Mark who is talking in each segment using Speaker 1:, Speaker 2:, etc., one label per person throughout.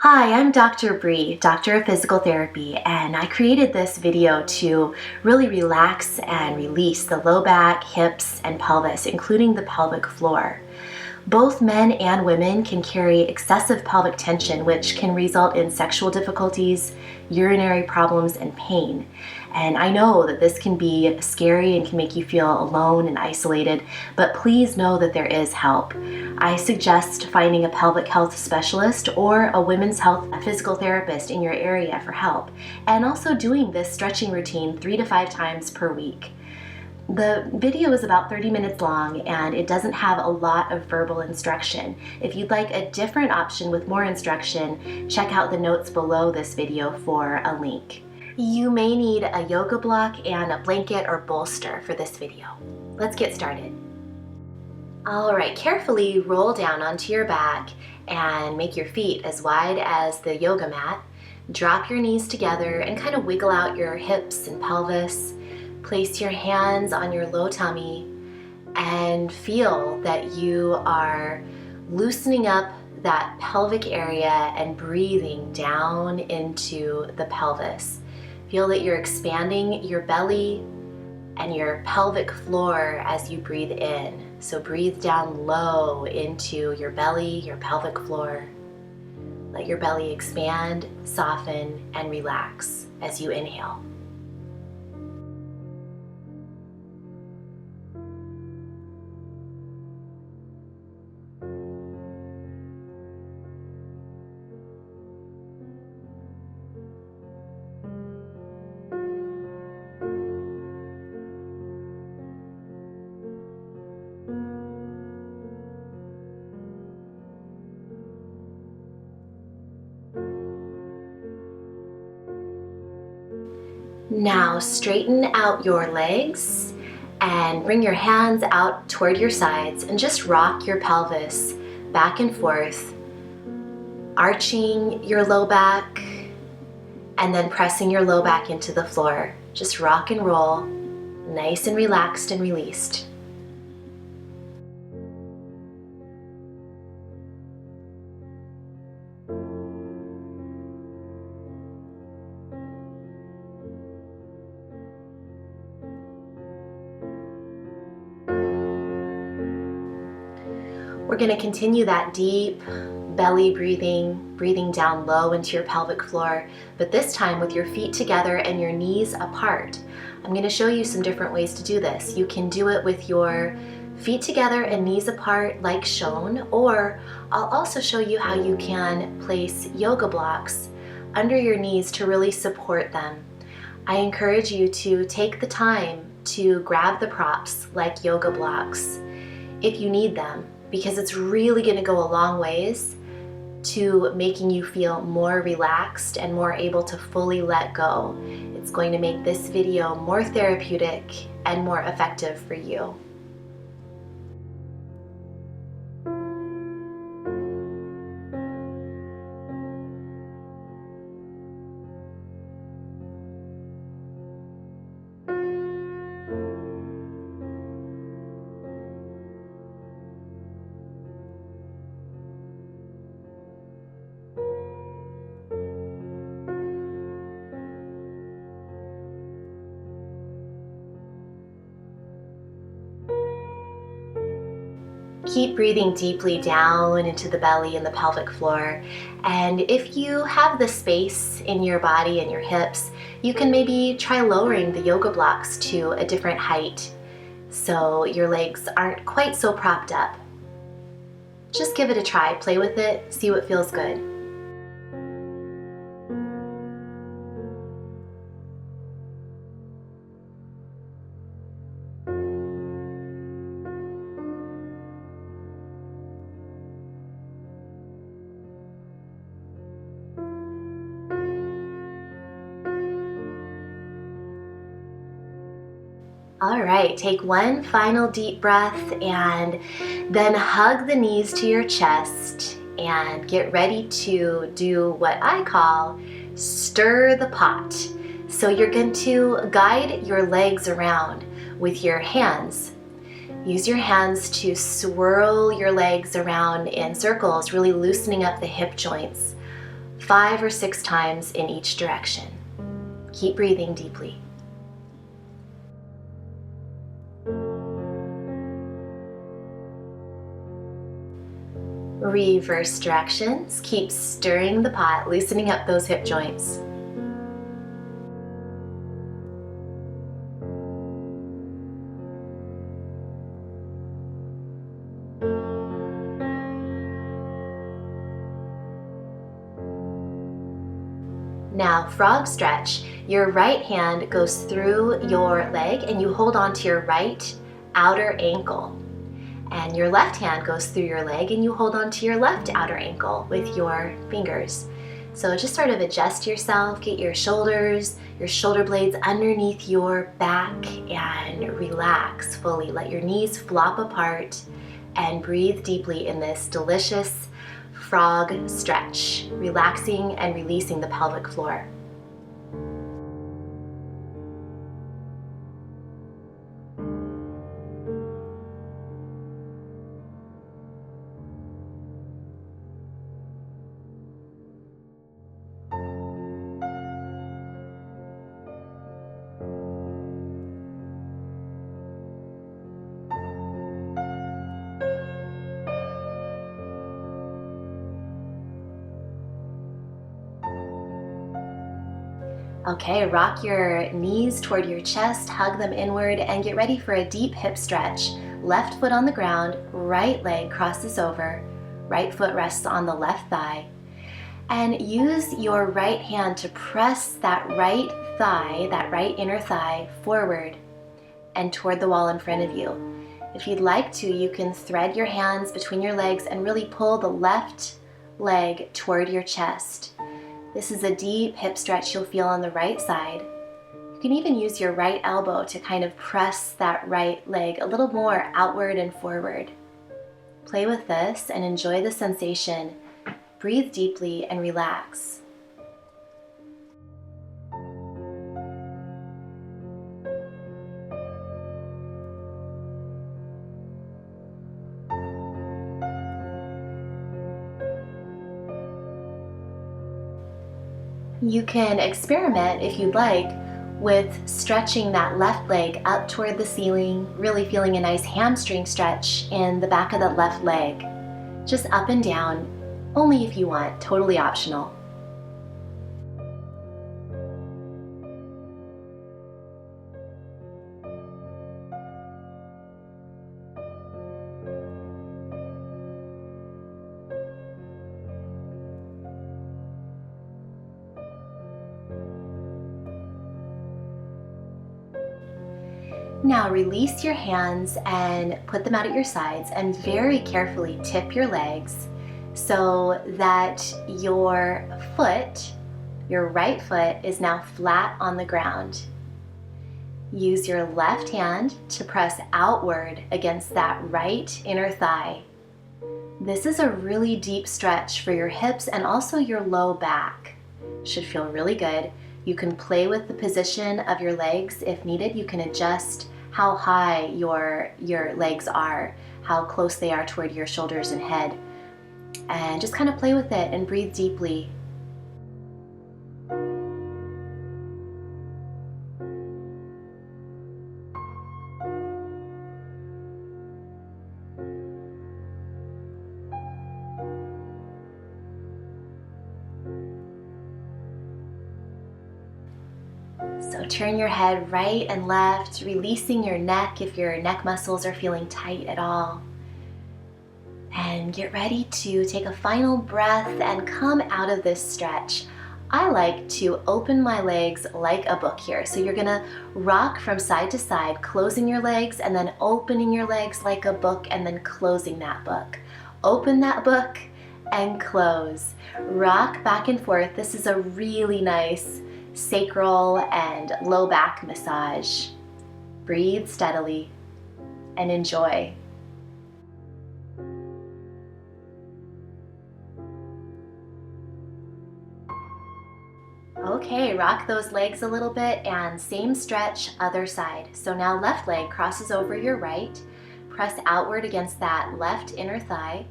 Speaker 1: Hi, I'm Dr. Bree, Doctor of Physical Therapy, and I created this video to really relax and release the low back, hips, and pelvis, including the pelvic floor. Both men and women can carry excessive pelvic tension, which can result in sexual difficulties, urinary problems, and pain. And I know that this can be scary and can make you feel alone and isolated, but please know that there is help. I suggest finding a pelvic health specialist or a women's health physical therapist in your area for help, and also doing this stretching routine 3 to 5 times per week. The video is about 30 minutes long and it doesn't have a lot of verbal instruction. If you'd like a different option with more instruction, check out the notes below this video for a link. You may need a yoga block and a blanket or bolster for this video. Let's get started. Alright, carefully roll down onto your back and make your feet as wide as the yoga mat. Drop your knees together and kind of wiggle out your hips and pelvis. Place your hands on your low tummy and feel that you are loosening up that pelvic area and breathing down into the pelvis. Feel that you're expanding your belly and your pelvic floor as you breathe in. So breathe down low into your belly, your pelvic floor. Let your belly expand, soften, and relax as you inhale. Now straighten out your legs and bring your hands out toward your sides and just rock your pelvis back and forth, arching your low back and then pressing your low back into the floor. Just rock and roll, nice and relaxed and released. We're going to continue that deep belly breathing down low into your pelvic floor, but this time with your feet together and your knees apart. I'm going to show you some different ways to do this. You can do it with your feet together and knees apart like shown, or I'll also show you how you can place yoga blocks under your knees to really support them. I encourage you to take the time to grab the props like yoga blocks if you need them, because it's really going to go a long ways to making you feel more relaxed and more able to fully let go. It's going to make this video more therapeutic and more effective for you. Keep breathing deeply down into the belly and the pelvic floor. And if you have the space in your body and your hips, you can maybe try lowering the yoga blocks to a different height so your legs aren't quite so propped up. Just give it a try, play with it, see what feels good. All right, take one final deep breath and then hug the knees to your chest and get ready to do what I call stir the pot. So you're going to guide your legs around with your hands. Use your hands to swirl your legs around in circles, really loosening up the hip joints. 5 or 6 times in each direction. Keep breathing deeply. Reverse directions. Keep stirring the pot, loosening up those hip joints. Now, frog stretch. Your right hand goes through your leg and you hold on to your right outer ankle. And your left hand goes through your leg and you hold on to your left outer ankle with your fingers. So just sort of adjust yourself, get your shoulders, your shoulder blades underneath your back and relax fully. Let your knees flop apart and breathe deeply in this delicious frog stretch, relaxing and releasing the pelvic floor. Okay, rock your knees toward your chest, hug them inward, and get ready for a deep hip stretch. Left foot on the ground, right leg crosses over, right foot rests on the left thigh. And use your right hand to press that right thigh, that right inner thigh, forward and toward the wall in front of you. If you'd like to, you can thread your hands between your legs and really pull the left leg toward your chest. This is a deep hip stretch you'll feel on the right side. You can even use your right elbow to kind of press that right leg a little more outward and forward. Play with this and enjoy the sensation. Breathe deeply and relax. You can experiment, if you'd like, with stretching that left leg up toward the ceiling, really feeling a nice hamstring stretch in the back of that left leg. Just up and down, only if you want, totally optional. Now release your hands and put them out at your sides and very carefully tip your legs so that your foot, your right foot, is now flat on the ground. Use your left hand to press outward against that right inner thigh. This is a really deep stretch for your hips and also your low back. Should feel really good. You can play with the position of your legs if needed. You can adjust how high your legs are, how close they are toward your shoulders and head. And just kind of play with it and breathe deeply. So turn your head right and left, releasing your neck if your neck muscles are feeling tight at all. And get ready to take a final breath and come out of this stretch. I like to open my legs like a book here. So you're gonna rock from side to side, closing your legs and then opening your legs like a book and then closing that book. Open that book and close. Rock back and forth. This is a really nice sacral and low back massage. Breathe steadily and enjoy. Okay, rock those legs a little bit and same stretch, other side. So now left leg crosses over your right. Press outward against that left inner thigh.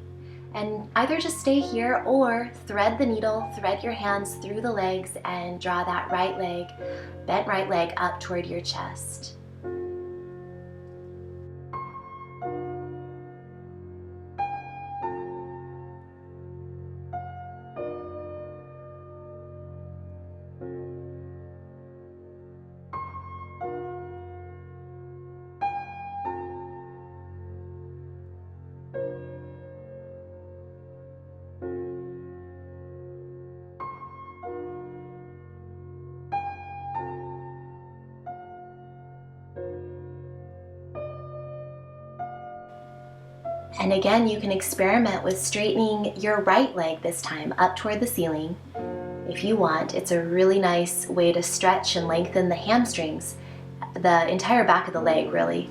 Speaker 1: And either just stay here or thread the needle, thread your hands through the legs and draw that right leg, bent right leg up toward your chest. And again, you can experiment with straightening your right leg this time up toward the ceiling. If you want, it's a really nice way to stretch and lengthen the hamstrings, the entire back of the leg, really.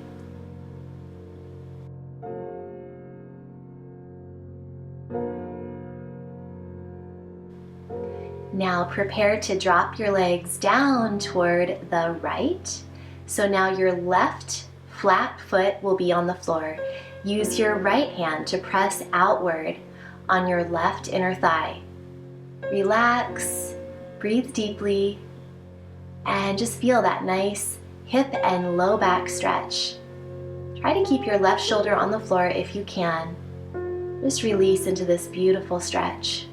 Speaker 1: Now prepare to drop your legs down toward the right. So now your left flat foot will be on the floor. Use your right hand to press outward on your left inner thigh. Relax, breathe deeply, and just feel that nice hip and low back stretch. Try to keep your left shoulder on the floor if you can. Just release into this beautiful stretch.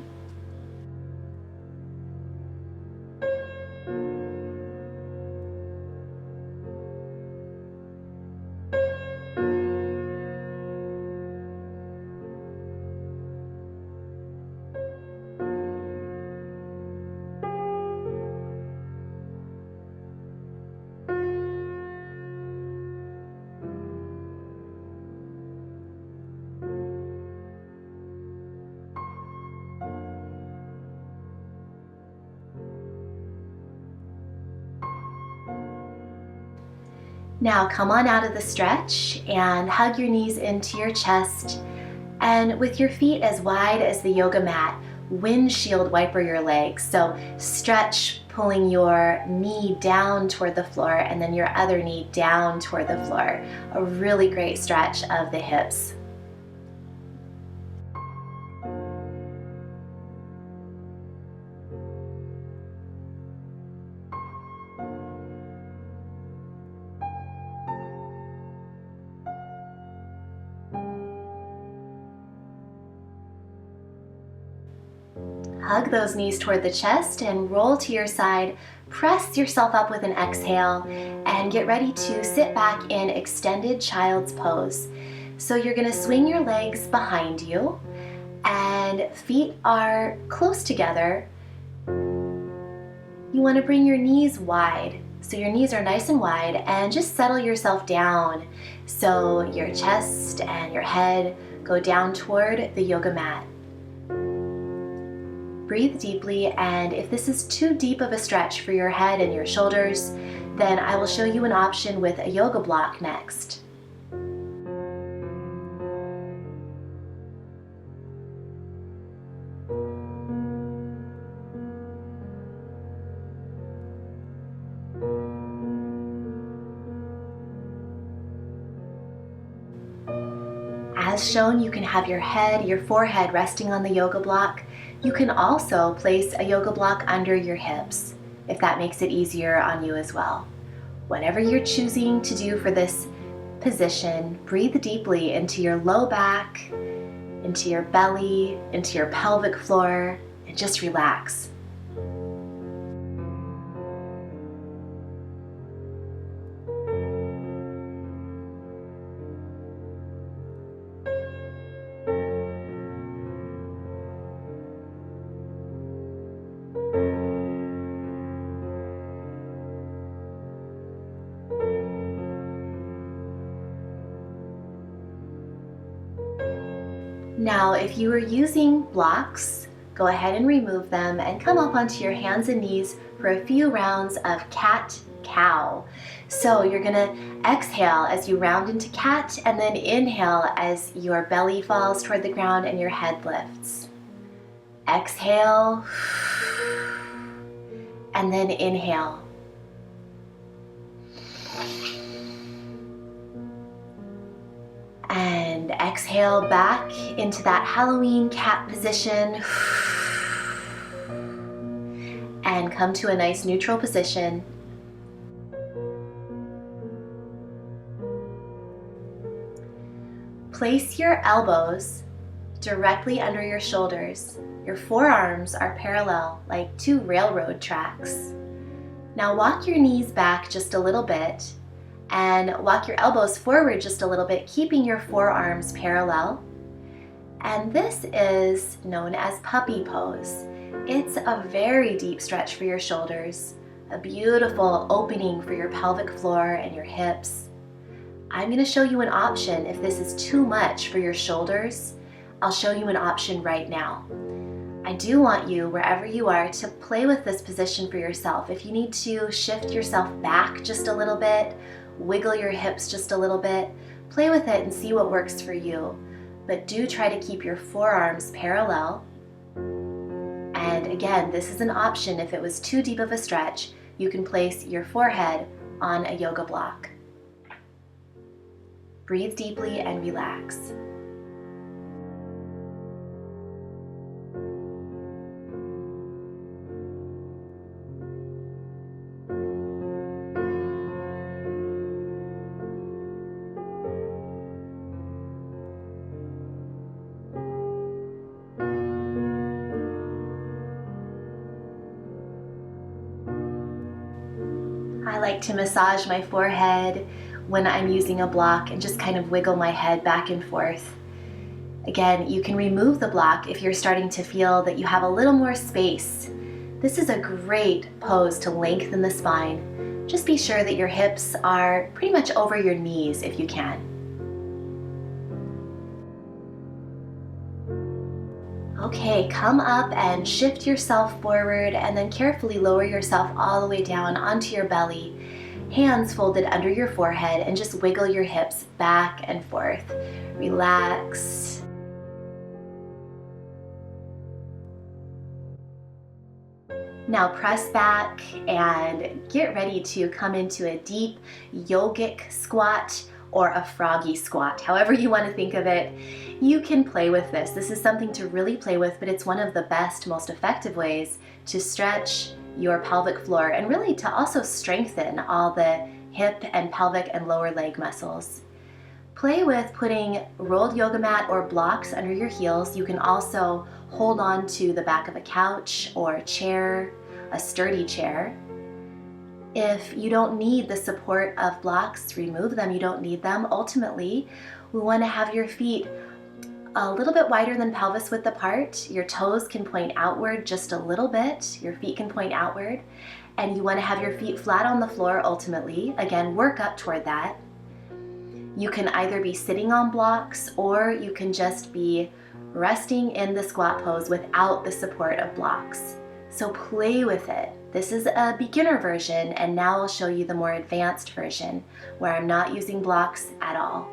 Speaker 1: Now come on out of the stretch and hug your knees into your chest, and with your feet as wide as the yoga mat, windshield wiper your legs. So stretch, pulling your knee down toward the floor and then your other knee down toward the floor. A really great stretch of the hips. Hug those knees toward the chest and roll to your side. Press yourself up with an exhale and get ready to sit back in extended child's pose. So you're going to swing your legs behind you and feet are close together. You want to bring your knees wide. So your knees are nice and wide, and just settle yourself down so your chest and your head go down toward the yoga mat. Breathe deeply, and if this is too deep of a stretch for your head and your shoulders, then I will show you an option with a yoga block next. As shown, you can have your head, your forehead resting on the yoga block. You can also place a yoga block under your hips, if that makes it easier on you as well. Whatever you're choosing to do for this position, breathe deeply into your low back, into your belly, into your pelvic floor, and just relax. Now, if you are using blocks, go ahead and remove them and come up onto your hands and knees for a few rounds of cat-cow. So you're gonna exhale as you round into cat, and then inhale as your belly falls toward the ground and your head lifts. Exhale, and then inhale. And exhale back into that Halloween cat position. And come to a nice neutral position. Place your elbows directly under your shoulders. Your forearms are parallel like two railroad tracks. Now walk your knees back just a little bit and walk your elbows forward just a little bit, keeping your forearms parallel. And this is known as puppy pose. It's a very deep stretch for your shoulders, a beautiful opening for your pelvic floor and your hips. I'm going to show you an option if this is too much for your shoulders. I'll show you an option right now. I do want you, wherever you are, to play with this position for yourself. If you need to shift yourself back just a little bit, wiggle your hips just a little bit, play with it and see what works for you. But do try to keep your forearms parallel. And again, this is an option. If it was too deep of a stretch, you can place your forehead on a yoga block. Breathe deeply and relax. I like to massage my forehead when I'm using a block and just kind of wiggle my head back and forth. Again, you can remove the block if you're starting to feel that you have a little more space. This is a great pose to lengthen the spine. Just be sure that your hips are pretty much over your knees if you can. Okay, come up and shift yourself forward and then carefully lower yourself all the way down onto your belly. Hands folded under your forehead and just wiggle your hips back and forth. Relax. Now press back and get ready to come into a deep yogic squat or a froggy squat, however you want to think of it. You can play with this. This is something to really play with, but it's one of the best, most effective ways to stretch your pelvic floor and really to also strengthen all the hip and pelvic and lower leg muscles. Play with putting rolled yoga mat or blocks under your heels. You can also hold on to the back of a couch or a chair, a sturdy chair. If you don't need the support of blocks, remove them. You don't need them. Ultimately, we want to have your feet a little bit wider than pelvis width apart. Your toes can point outward just a little bit. Your feet can point outward. And you want to have your feet flat on the floor ultimately. Again, work up toward that. You can either be sitting on blocks or you can just be resting in the squat pose without the support of blocks. So play with it. This is a beginner version, and now I'll show you the more advanced version where I'm not using blocks at all.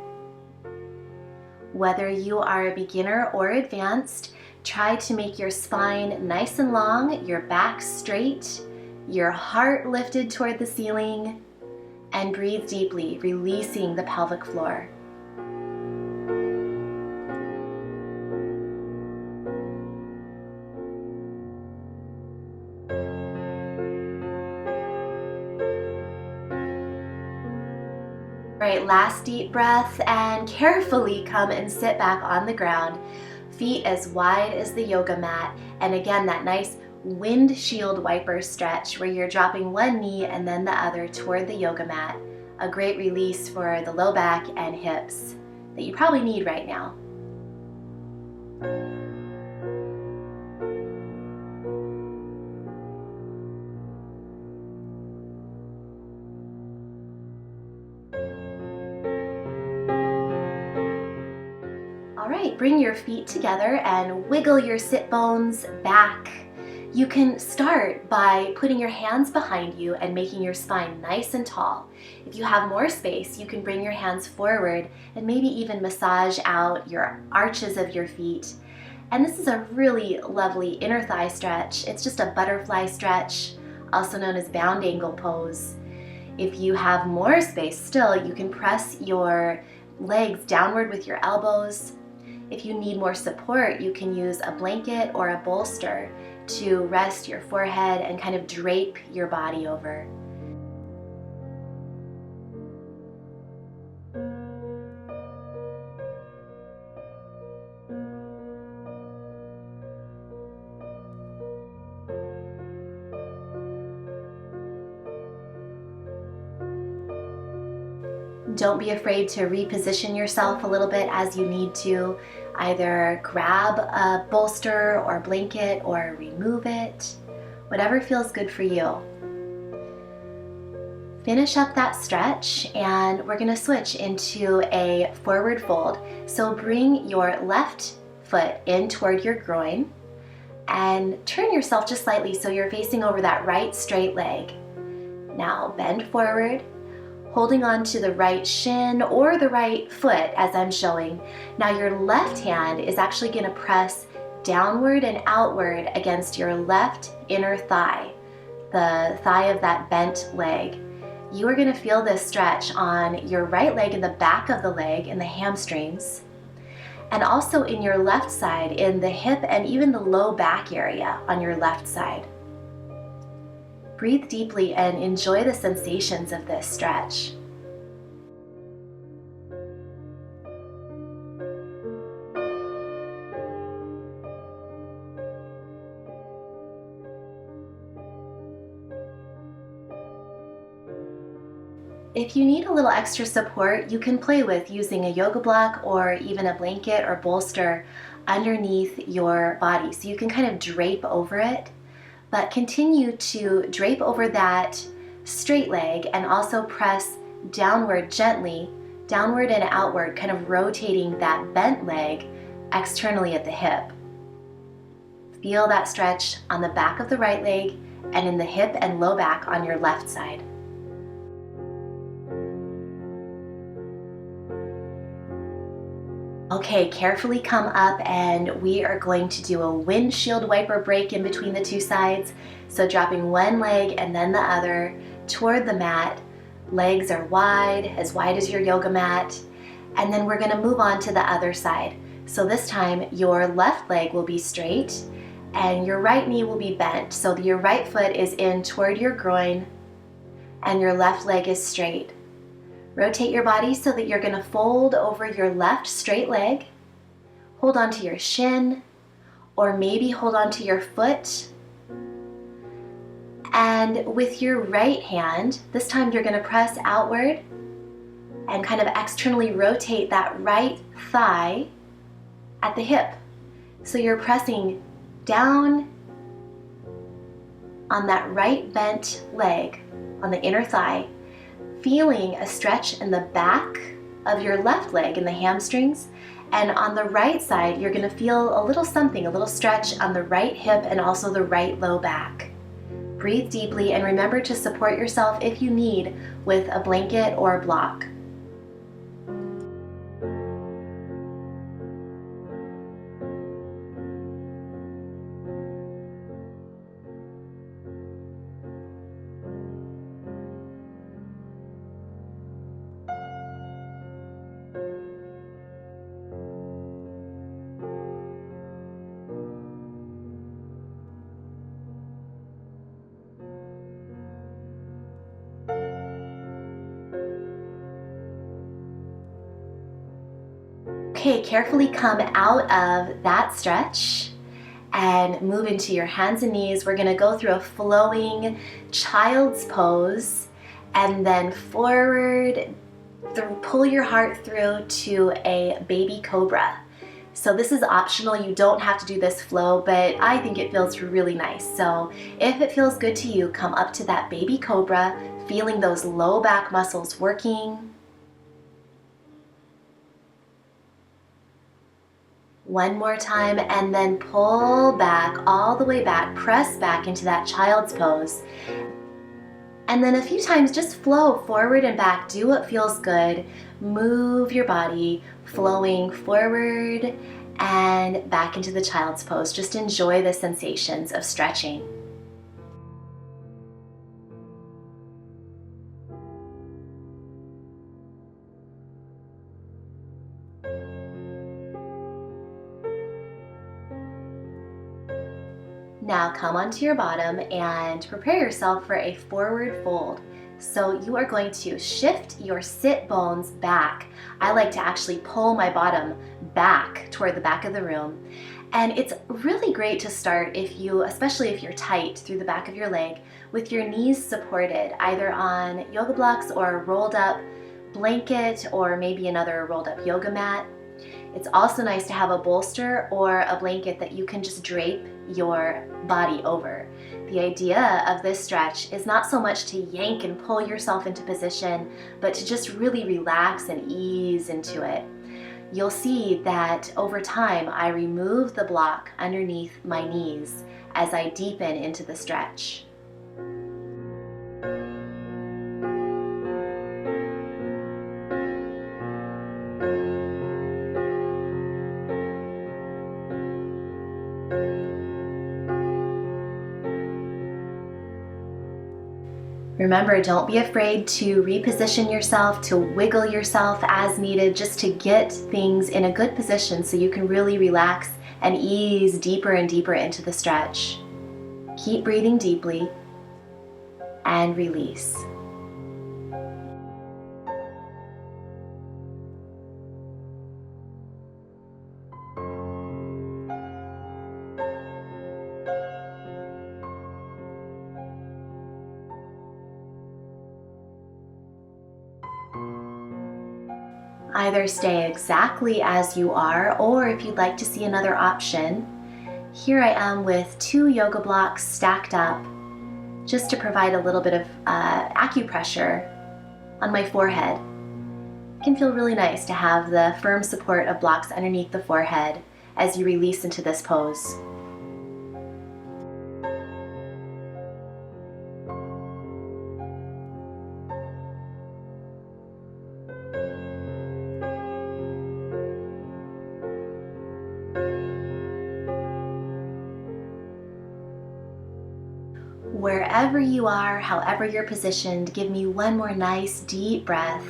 Speaker 1: Whether you are a beginner or advanced, try to make your spine nice and long, your back straight, your heart lifted toward the ceiling, and breathe deeply, releasing the pelvic floor. All right, last deep breath and carefully come and sit back on the ground, feet as wide as the yoga mat. And again, that nice windshield wiper stretch where you're dropping one knee and then the other toward the yoga mat. A great release for the low back and hips that you probably need right now. All right, bring your feet together and wiggle your sit bones back. You can start by putting your hands behind you and making your spine nice and tall. If you have more space, you can bring your hands forward and maybe even massage out your arches of your feet. And this is a really lovely inner thigh stretch. It's just a butterfly stretch, also known as bound angle pose. If you have more space still, you can press your legs downward with your elbows. If you need more support, you can use a blanket or a bolster to rest your forehead and kind of drape your body over. Don't be afraid to reposition yourself a little bit as you need to. Either grab a bolster or blanket or remove it, whatever feels good for you. Finish up that stretch and we're gonna switch into a forward fold. So bring your left foot in toward your groin and turn yourself just slightly so you're facing over that right straight leg. Now bend forward, holding on to the right shin or the right foot as I'm showing. Now your left hand is actually going to press downward and outward against your left inner thigh, the thigh of that bent leg. You are going to feel this stretch on your right leg in the back of the leg in the hamstrings, and also in your left side in the hip and even the low back area on your left side. Breathe deeply and enjoy the sensations of this stretch. If you need a little extra support, you can play with using a yoga block or even a blanket or bolster underneath your body. So you can kind of drape over it, but continue to drape over that straight leg and also press downward gently, downward and outward, kind of rotating that bent leg externally at the hip. Feel that stretch on the back of the right leg and in the hip and low back on your left side. Okay, carefully come up and we are going to do a windshield wiper break in between the two sides. So dropping one leg and then the other toward the mat. Legs are wide as your yoga mat. And then we're gonna move on to the other side. So this time your left leg will be straight and your right knee will be bent. So your right foot is in toward your groin and your left leg is straight. Rotate your body so that you're going to fold over your left straight leg, hold on to your shin, or maybe hold on to your foot. And with your right hand, this time you're going to press outward and kind of externally rotate that right thigh at the hip. So you're pressing down on that right bent leg, on the inner thigh, feeling a stretch in the back of your left leg in the hamstrings, and on the right side you're going to feel a little something, a little stretch on the right hip and also the right low back. Breathe deeply and remember to support yourself if you need with a blanket or a block. Okay, carefully come out of that stretch and move into your hands and knees. We're gonna go through a flowing child's pose and then forward, pull your heart through to a baby cobra. So this is optional, you don't have to do this flow, but I think it feels really nice. So if it feels good to you, come up to that baby cobra, feeling those low back muscles working. One more time, and then pull back, all the way back, press back into that child's pose. And then a few times just flow forward and back, do what feels good. Move your body, flowing forward and back into the child's pose. Just enjoy the sensations of stretching. Now come onto your bottom and prepare yourself for a forward fold. So you are going to shift your sit bones back. I like to actually pull my bottom back toward the back of the room. And it's really great to start especially if you're tight through the back of your leg, with your knees supported either on yoga blocks or a rolled up blanket or maybe another rolled up yoga mat. It's also nice to have a bolster or a blanket that you can just drape your body over. The idea of this stretch is not so much to yank and pull yourself into position, but to just really relax and ease into it. You'll see that over time, I remove the block underneath my knees as I deepen into the stretch. Remember, don't be afraid to reposition yourself, to wiggle yourself as needed, just to get things in a good position so you can really relax and ease deeper and deeper into the stretch. Keep breathing deeply and release. Either stay exactly as you are, or if you'd like to see another option, here I am with 2 yoga blocks stacked up just to provide a little bit of acupressure on my forehead. It can feel really nice to have the firm support of blocks underneath the forehead as you release into this pose. Wherever you are, however you're positioned, give me one more nice deep breath.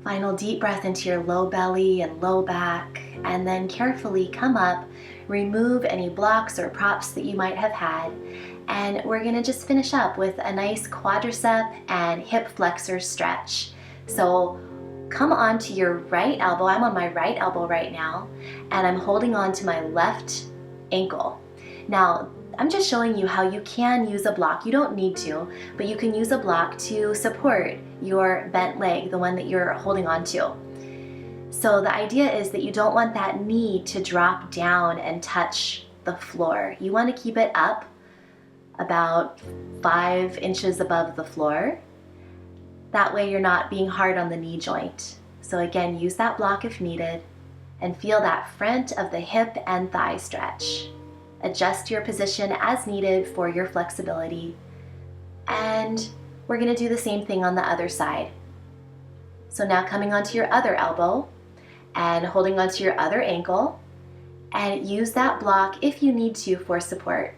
Speaker 1: Final deep breath into your low belly and low back, and then carefully come up, remove any blocks or props that you might have had, and we're gonna just finish up with a nice quadricep and hip flexor stretch. So come onto your right elbow. I'm on my right elbow right now, and I'm holding on to my left ankle. Now, I'm just showing you how you can use a block. You don't need to, but you can use a block to support your bent leg, the one that you're holding on to. So the idea is that you don't want that knee to drop down and touch the floor. You want to keep it up about 5 inches above the floor. That way you're not being hard on the knee joint. So again, use that block if needed, and feel that front of the hip and thigh stretch. Adjust your position as needed for your flexibility. And we're going to do the same thing on the other side. So now coming onto your other elbow and holding onto your other ankle, and use that block if you need to for support.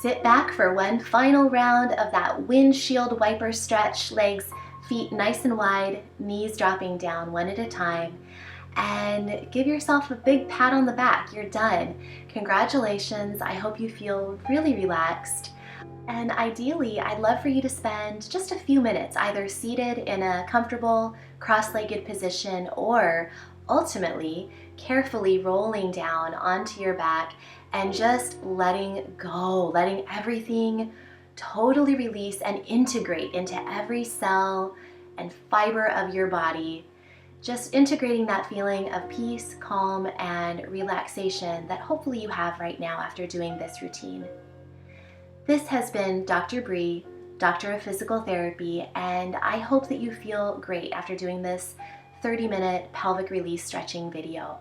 Speaker 1: Sit back for one final round of that windshield wiper stretch, legs, feet nice and wide, knees dropping down one at a time, and give yourself a big pat on the back. You're done. Congratulations. I hope you feel really relaxed. And ideally, I'd love for you to spend just a few minutes either seated in a comfortable cross-legged position, or ultimately carefully rolling down onto your back and just letting go, letting everything totally release and integrate into every cell and fiber of your body. Just integrating that feeling of peace, calm, and relaxation that hopefully you have right now after doing this routine. This has been Dr. Bree, Doctor of Physical Therapy, and I hope that you feel great after doing this 30-minute pelvic release stretching video.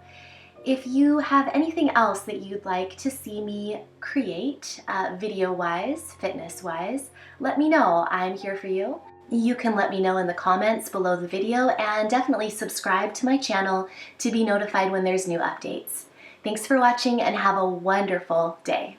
Speaker 1: If you have anything else that you'd like to see me create, video-wise, fitness-wise, let me know. I'm here for you. You can let me know in the comments below the video, and definitely subscribe to my channel to be notified when there's new updates. Thanks for watching and have a wonderful day.